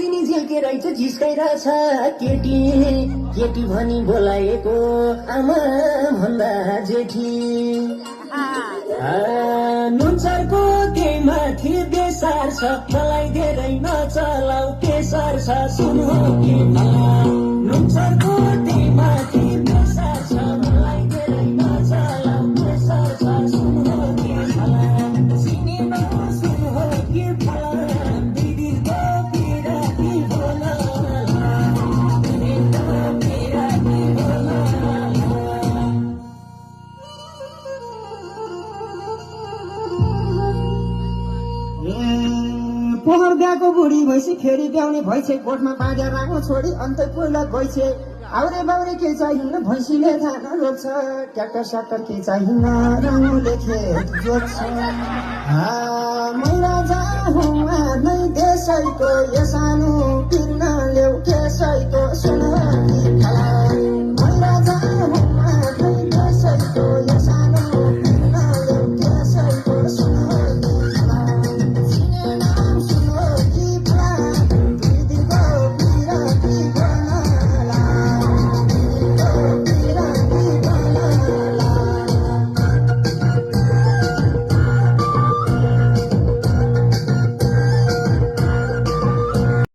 मसिनी झिल्केर चाहिँ झिस्काइरहेछ केटी केटी भनी बोलाएको आमा भन्दा जेठी नुनचरको केही माथि बेसार छ मलाई धेरै नचलाउ केसर छ सुन्नु के नुनचरको केही माथि बेसार छ मलाई धेरै नचलाउ केसर छ सुन्नु के सिनेमा सुन्नु के दिदीको पिराती बोला पोहर बिहाको बुढी भैँसी फेरि ब्याउने भैँसे गोठमा बाँधेर राख्नु छोडी अन्त पहिला भैँसे आउरे बाउरे के चाहिन्न भैँसीले धान रोप्छ ट्र्याक्टर स्याक्टर के चाहिन्न रामुले खेत जोत्छ मैला जाहुमा नै देशैको यो सानो किर्न ल्याउ केसैको